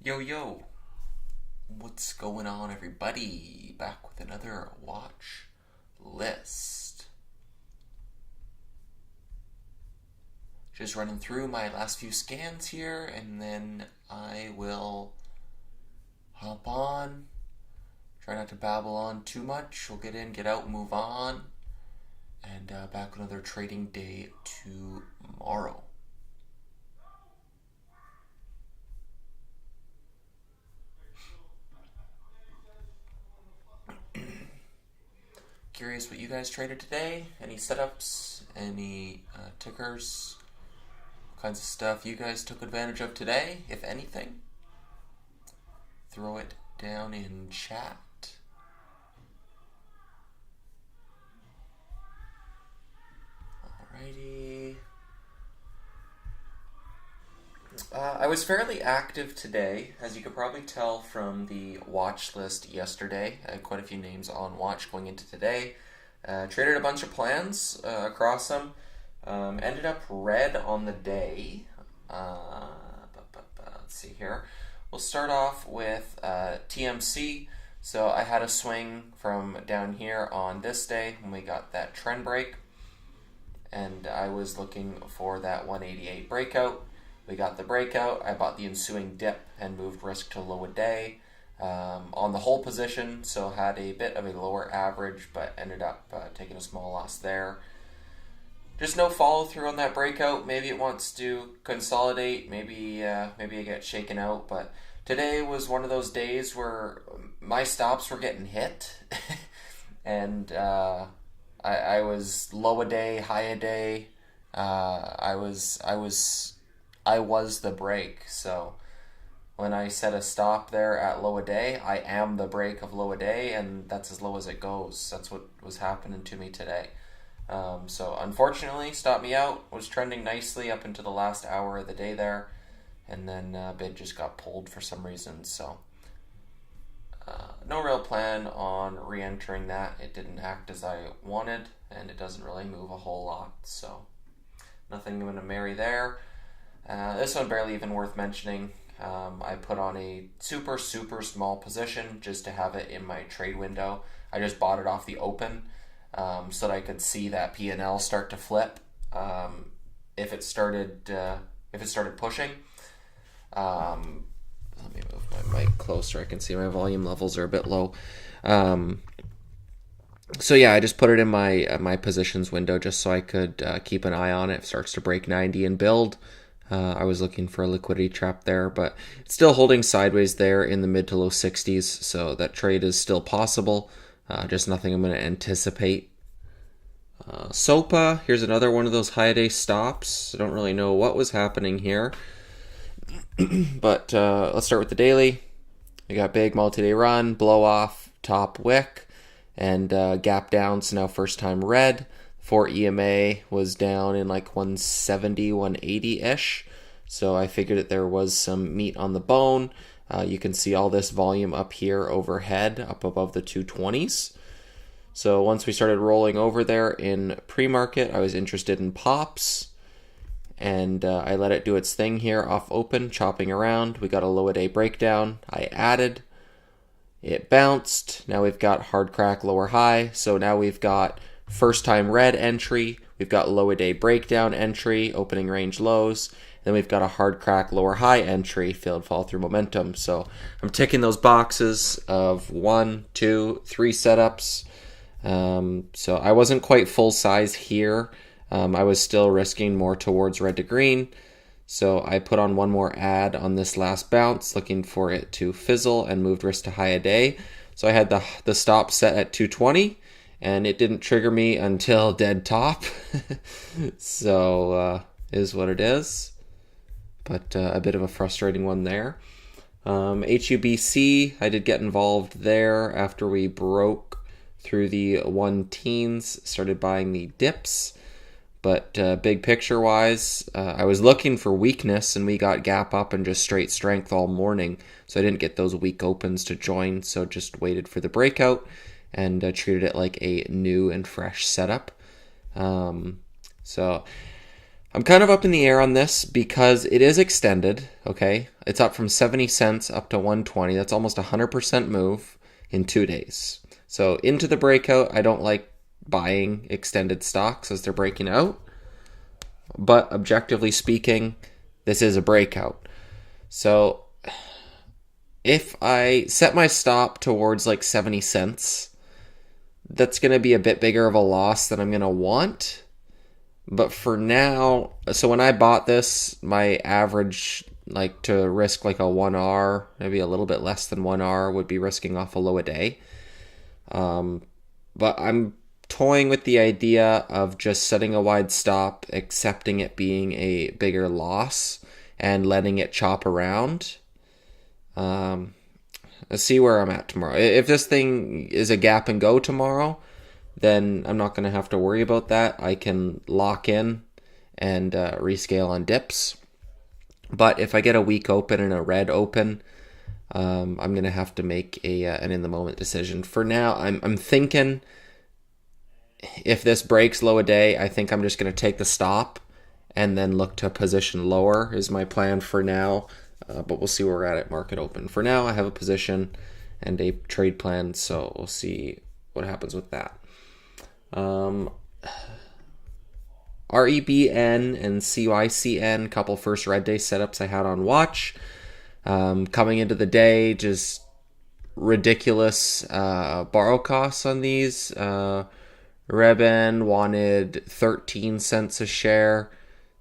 Yo, yo, what's going on, everybody? Back with another watch list. Just running through my last few scans here, and then I will hop on. Try not to babble on too much. We'll get in, get out, move on. And back with another trading day tomorrow. Curious what you guys traded today? Any setups? Any tickers? What kinds of stuff you guys took advantage of today, if anything? Throw it down in chat. Alrighty. I was fairly active today, as you could probably tell from the watch list yesterday. I had quite a few names on watch going into today. Traded a bunch of plans across them. Ended up red on the day. Let's see here. We'll start off with TMC. So I had a swing from down here on this day when we got that trend break. And I was looking for that 188 breakout. We got the breakout. I bought the ensuing dip and moved risk to low a day on the whole position, so had a bit of a lower average, but ended up taking a small loss there. Just no follow through on that breakout. Maybe it wants to consolidate. Maybe I get shaken out. But today was one of those days where my stops were getting hit, and I was low a day, high a day. I was the break. So when I set a stop there at low a day, I am the break of low a day, and that's as low as it goes. That's what was happening to me today. So unfortunately, stopped me out. Was trending nicely up into the last hour of the day there, and then bid just got pulled for some reason. So no real plan on re-entering that. It didn't act as I wanted, and it doesn't really move a whole lot. So nothing going to marry there. This one barely even worth mentioning. I put on a super small position just to have it in my trade window. I just bought it off the open so that I could see that P&L start to flip if it started pushing. Let me move my mic closer. I can see my volume levels are a bit low. So yeah, I just put it in my positions window just so I could keep an eye on it. If it starts to break 90 and build. I was looking for a liquidity trap there, but it's still holding sideways there in the mid to low 60s, so that trade is still possible. Just nothing I'm going to anticipate. SOPA, here's another one of those high day stops. I don't really know what was happening here, but let's start with the daily. We got big multi-day run, blow off, top wick, and gap down, so now first time red. For EMA was down in like 170, 180-ish. So I figured that there was some meat on the bone. You can see all this volume up here overhead, up above the 220s. So once we started rolling over there in pre-market, I was interested in pops. And I let it do its thing here off open, chopping around. We got a low a day breakdown. I added. It bounced. Now we've got hard crack, lower high. So now we've got first time red entry, we've got low a day breakdown entry, opening range lows, then we've got a hard crack lower high entry, failed fall through momentum. So I'm ticking those boxes of 1, 2, 3 setups. So I wasn't quite full size here. I was still risking more towards red to green. So I put on one more ad on this last bounce, looking for it to fizzle and moved risk to high a day. So I had the stop set at 220. And it didn't trigger me until dead top. So, is what it is. But a bit of a frustrating one there. HUBC, I did get involved there after we broke through the 1-teens, started buying the dips. But big picture-wise, I was looking for weakness, and we got gap up and just straight strength all morning. So I didn't get those weak opens to join, so just waited for the breakout. And treated it like a new and fresh setup. So I'm kind of up in the air on this because it is extended, okay? It's up from 70 cents up to 120. That's almost a 100% move in 2 days. So into the breakout, I don't like buying extended stocks as they're breaking out. But objectively speaking, this is a breakout. So if I set my stop towards like 70 cents, that's going to be a bit bigger of a loss than I'm going to want. But for now, so when I bought this, my average, like to risk like a 1R, maybe a little bit less than 1R, would be risking off a low a day. But I'm toying with the idea of just setting a wide stop, accepting it being a bigger loss, and letting it chop around. Let's see where I'm at tomorrow. If this thing is a gap and go tomorrow, then I'm not going to have to worry about that. I can lock in and rescale on dips. But if I get a weak open and a red open, I'm going to have to make an in-the-moment decision. For now, I'm thinking if this breaks low a day, I think I'm just going to take the stop and then look to position lower is my plan for now. But we'll see where we're at market open. For now, I have a position and a trade plan, so we'll see what happens with that. REBN and CYCN, couple first red day setups I had on watch. Coming into the day, just ridiculous borrow costs on these. REBN wanted 13 cents a share.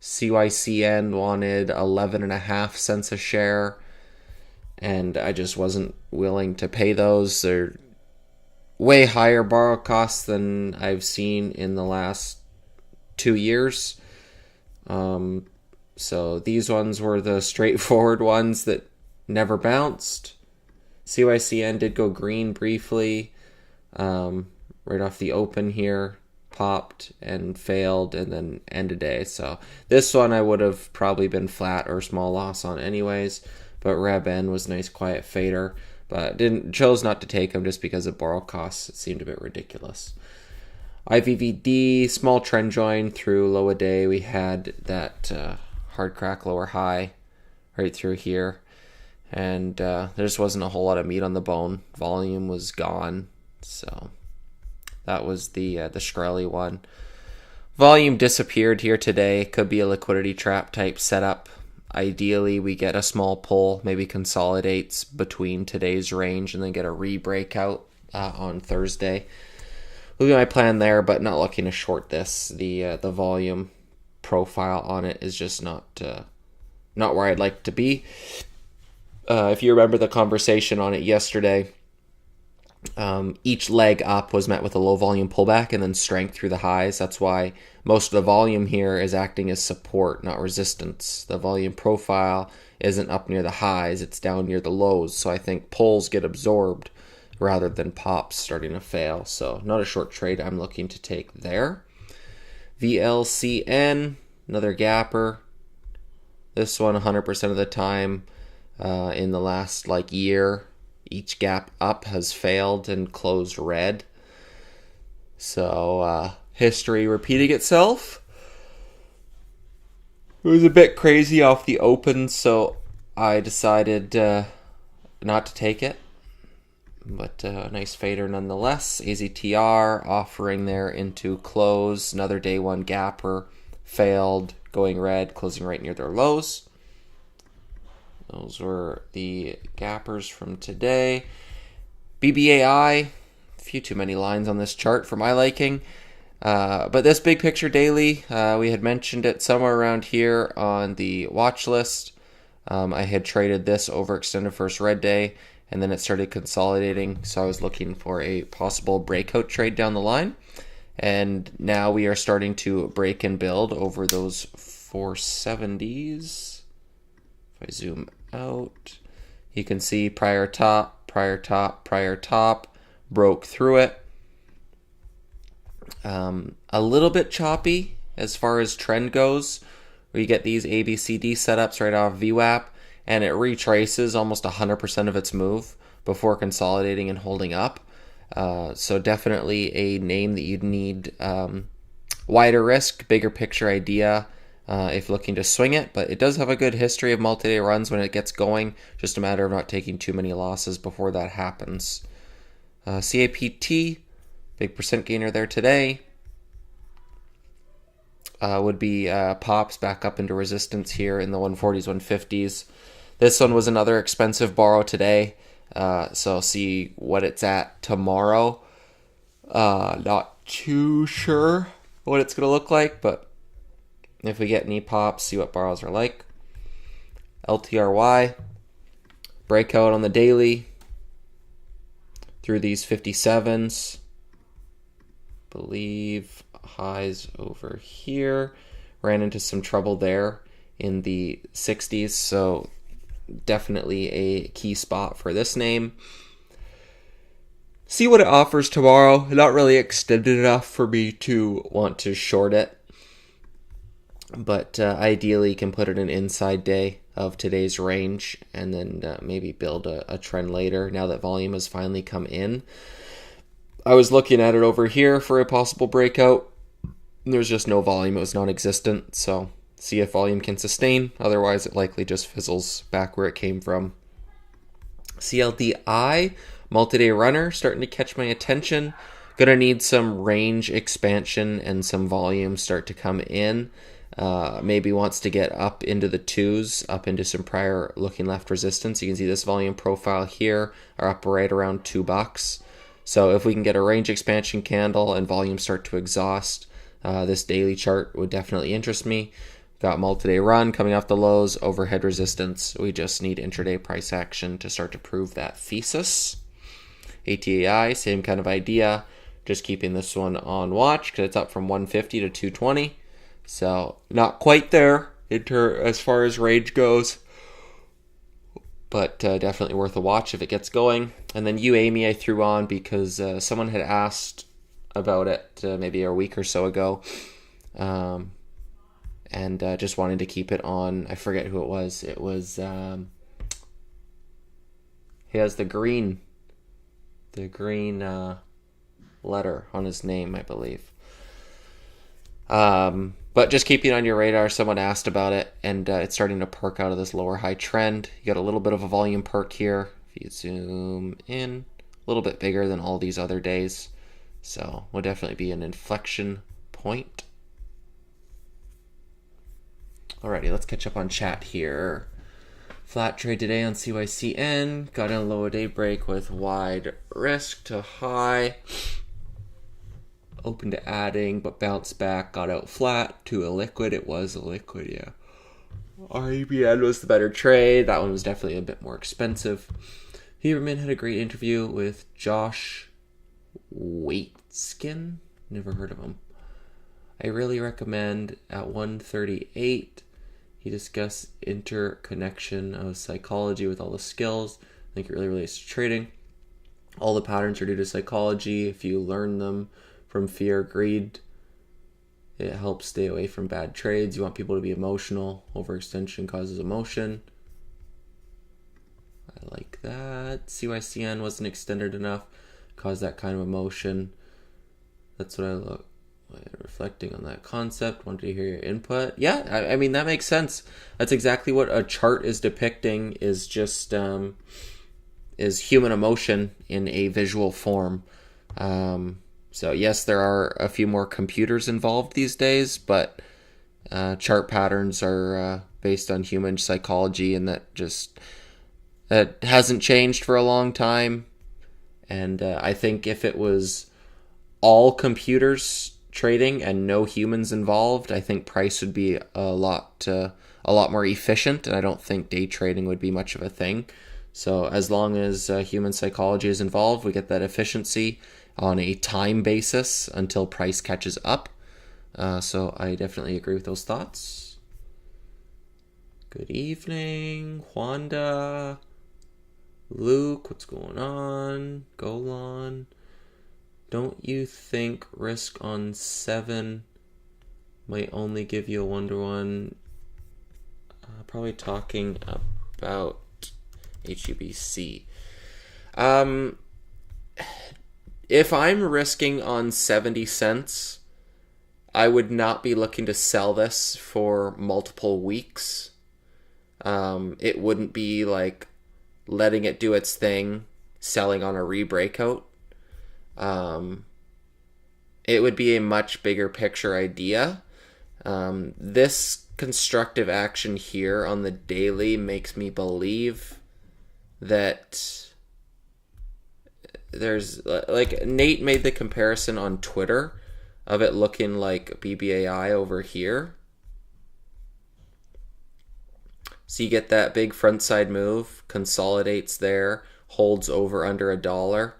CYCN wanted 11.5 cents a share. And I just wasn't willing to pay those. They're way higher borrow costs than I've seen in the last 2 years. So these ones were the straightforward ones that never bounced. CYCN did go green briefly, right off the open here, popped and failed, and then end of day. So this one I would have probably been flat or small loss on anyways, but REBN was nice quiet fader, but chose not to take them just because of borrow costs. It seemed a bit ridiculous. IVVD, small trend join through low a day. We had that hard crack lower high right through here, and there just wasn't a whole lot of meat on the bone. Volume was gone, so that was the Shkreli one. Volume disappeared here today. Could be a liquidity trap type setup. Ideally, we get a small pull, maybe consolidates between today's range, and then get a re-breakout on Thursday. Will be my plan there, but not looking to short this. The volume profile on it is just not where I'd like to be. If you remember the conversation on it yesterday, each leg up was met with a low volume pullback and then strength through the highs. That's why most of the volume here is acting as support, not resistance. The volume profile isn't up near the highs, it's down near the lows. So I think pulls get absorbed rather than pops starting to fail. So not a short trade I'm looking to take there. VLCN, another gapper. This one 100% of the time in the last year, each gap up has failed and closed red. So history repeating itself. It was a bit crazy off the open, so I decided not to take it. But a nice fader nonetheless. AZTR offering there into close. Another day one gapper. Failed. Going red. Closing right near their lows. Those were the gappers from today. BBAI. A few too many lines on this chart for my liking. But this big picture daily, we had mentioned it somewhere around here on the watch list. I had traded this over extended first red day, and then it started consolidating, so I was looking for a possible breakout trade down the line. And now we are starting to break and build over those 470s. If I zoom out, you can see prior top, broke through it. A little bit choppy as far as trend goes, where you get these ABCD setups right off VWAP, and it retraces almost 100% of its move before consolidating and holding up. So definitely a name that you'd need wider risk, bigger picture idea if looking to swing it, but it does have a good history of multi-day runs when it gets going. Just a matter of not taking too many losses before that happens. CAPT, big percent gainer there today. Would be pops back up into resistance here in the 140s, 150s. This one was another expensive borrow today, so I'll see what it's at tomorrow. Not too sure what it's going to look like, but if we get any pops, see what borrows are like. LTRY, breakout on the daily through these 57s. Believe highs over here. Ran into some trouble there in the 60s, so definitely a key spot for this name. See what it offers tomorrow. Not really extended enough for me to want to short it, but ideally can put it an inside day of today's range and then maybe build a trend later now that volume has finally come in. I was looking at it over here for a possible breakout. There's just no volume. It was non-existent, so see if volume can sustain. Otherwise, it likely just fizzles back where it came from. CLDI, multi-day runner, starting to catch my attention. Gonna need some range expansion and some volume start to come in. Maybe wants to get up into the 2s, up into some prior looking left resistance. You can see this volume profile here are up right around $2. So if we can get a range expansion candle and volume start to exhaust, this daily chart would definitely interest me. Got multi-day run coming off the lows, overhead resistance. We just need intraday price action to start to prove that thesis. ATAI, same kind of idea. Just keeping this one on watch because it's up from 150 to 220. So not quite there as far as range goes, but definitely worth a watch if it gets going. And then UAMI I threw on because someone had asked about it maybe a week or so ago, and just wanted to keep it on. I forget who it was. It was he has the green letter on his name, I believe. But just keeping on your radar, someone asked about it, and it's starting to perk out of this lower high trend. You got a little bit of a volume perk here. If you zoom in, a little bit bigger than all these other days. So will definitely be an inflection point. Alrighty, let's catch up on chat here. Flat trade today on CYCN. Got in a low day break with wide risk to high. Open to adding, but bounced back, got out flat to a liquid. It was a liquid, yeah. REBN was the better trade. That one was definitely a bit more expensive. Huberman had a great interview with Josh Waitskin. Never heard of him. I really recommend at 138. He discussed interconnection of psychology with all the skills. I think it really relates to trading. All the patterns are due to psychology. If you learn them from fear, greed, it helps stay away from bad trades. You want people to be emotional. Overextension causes emotion. I like that. CYCN wasn't extended enough. Caused that kind of emotion. That's what I look. Reflecting on that concept. Wanted to hear your input. Yeah, I mean, that makes sense. That's exactly what a chart is depicting, is just is human emotion in a visual form. So yes, there are a few more computers involved these days, but chart patterns are based on human psychology, and that hasn't changed for a long time. And I think if it was all computers trading and no humans involved, I think price would be a lot more efficient, and I don't think day trading would be much of a thing. So as long as human psychology is involved, we get that efficiency on a time basis until price catches up. So I definitely agree with those thoughts. Good evening, Wanda, Luke, what's going on? Golan. Don't you think risk on 7 might only give you a 1-to-1? Probably talking about HUBC. If I'm risking on 70 cents, I would not be looking to sell this for multiple weeks. It wouldn't be like letting it do its thing, selling on a re-breakout. It would be a much bigger picture idea. This constructive action here on the daily makes me believe that there's, like, Nate made the comparison on Twitter of it looking like BBAI over here. So you get that big front side move, consolidates there, holds over under $1.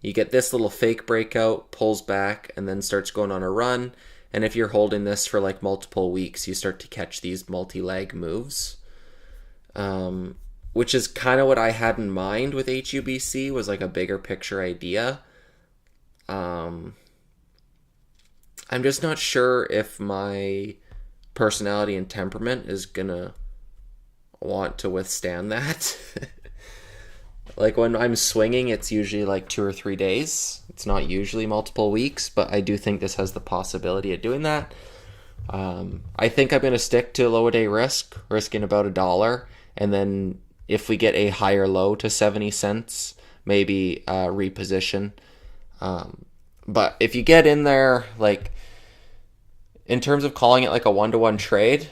You get this little fake breakout, pulls back, and then starts going on a run. And if you're holding this for like multiple weeks, you start to catch these multi-leg moves. Which is kind of what I had in mind with HUBC, was like a bigger picture idea. I'm just not sure if my personality and temperament is gonna want to withstand that. Like when I'm swinging, it's usually like 2 or 3 days. It's not usually multiple weeks, but I do think this has the possibility of doing that. I think I'm going to stick to low a day risk, risking about $1. And then if we get a higher low to 70 cents, maybe reposition. But if you get in there, like in terms of calling it like a 1-to-1 trade,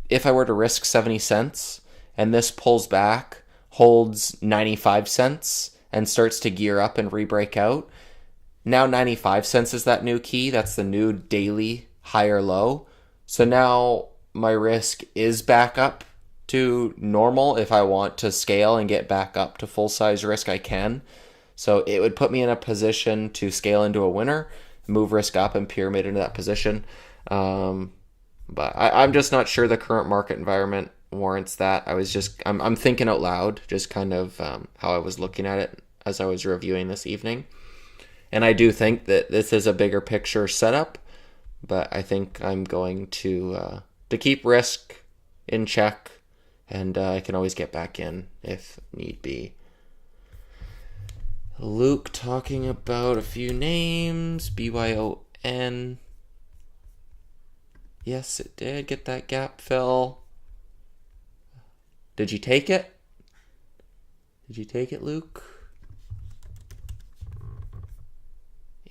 if I were to risk 70 cents and this pulls back, holds 95 cents and starts to gear up and re-break out, now 95 cents is that new key. That's the new daily higher low. So now my risk is back up to normal. If I want to scale and get back up to full size risk, I can. So it would put me in a position to scale into a winner, move risk up and pyramid into that position. But I'm just not sure the current market environment warrants that. I'm thinking out loud, just kind of how I was looking at it as I was reviewing this evening. And I do think that this is a bigger picture setup, but I think I'm going to keep risk in check, and I can always get back in if need be. Luke talking about a few names. BYON. Yes, it did get that gap fill. Did you take it? Did you take it, Luke?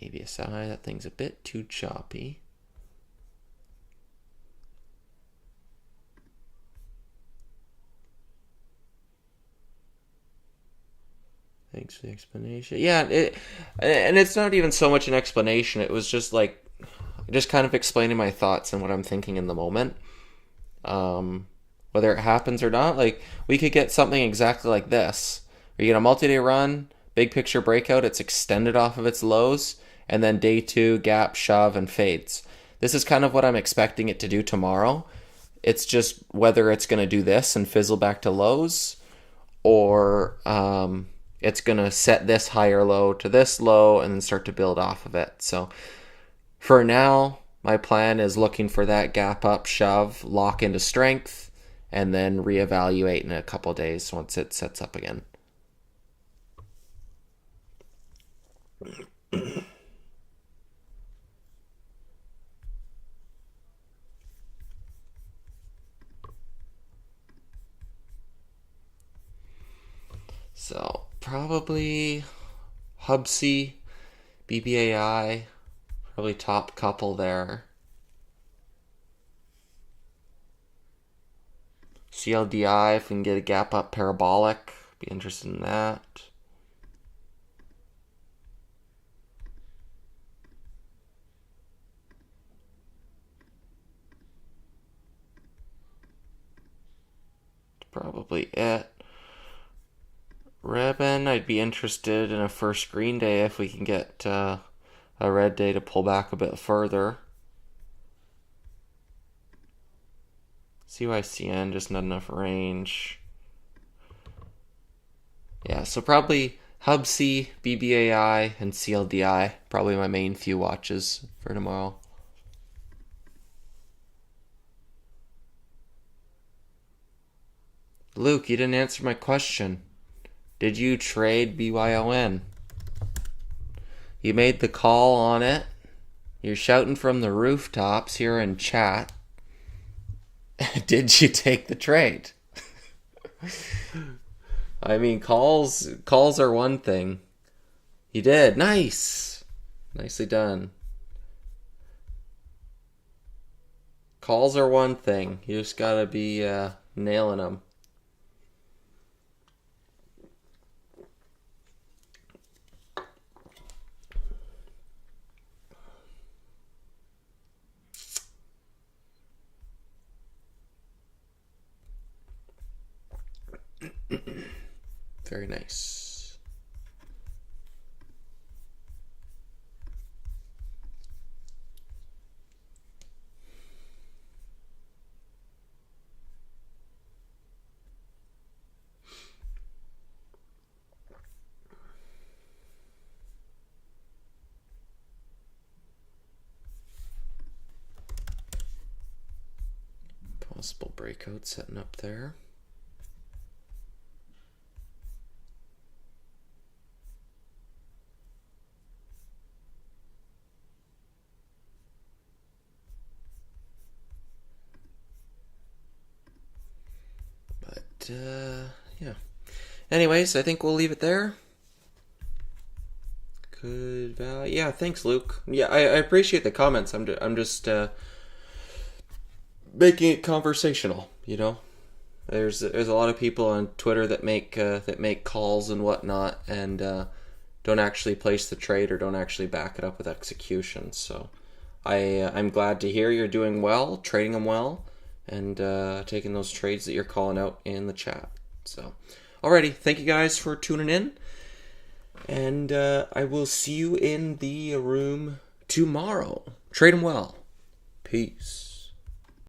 ABSI, that thing's a bit too choppy. Thanks for the explanation. Yeah, and it's not even so much an explanation. It was just like, just kind of explaining my thoughts and what I'm thinking in the moment. Whether it happens or not, like we could get something exactly like this. Where you get a multi-day run, big picture breakout, it's extended off of its lows, and then day 2, gap, shove, and fades. This is kind of what I'm expecting it to do tomorrow. It's just whether it's going to do this and fizzle back to lows, or it's going to set this higher low to this low and then start to build off of it. So for now, my plan is looking for that gap up, shove, lock into strength, and then reevaluate in a couple of days once it sets up again. So probably Hubsy, BBAI, probably top couple there. CLDI, if we can get a gap up parabolic, be interested in that. Probably it. Ribbon, I'd be interested in a first green day if we can get a red day to pull back a bit further. CYCN, just not enough range. Yeah, so probably Hubsy, BBAI, and CLDI. Probably my main few watches for tomorrow. Luke, you didn't answer my question. Did you trade BYON? You made the call on it. You're shouting from the rooftops here in chat. Did you take the trade? I mean, calls are one thing. You did. Nice. Nicely done. Calls are one thing. You just gotta be nailing them. Very nice. Possible breakout setting up there. Yeah. Anyways, I think we'll leave it there. Good value. Yeah, thanks, Luke. Yeah, I appreciate the comments. I'm just making it conversational. You know, there's a lot of people on Twitter that make calls and whatnot, and don't actually place the trade or don't actually back it up with execution. So I'm glad to hear you're doing well, trading them well, and taking those trades that you're calling out in the chat. So, alrighty, thank you guys for tuning in, and I will see you in the room tomorrow. Trade them well. Peace.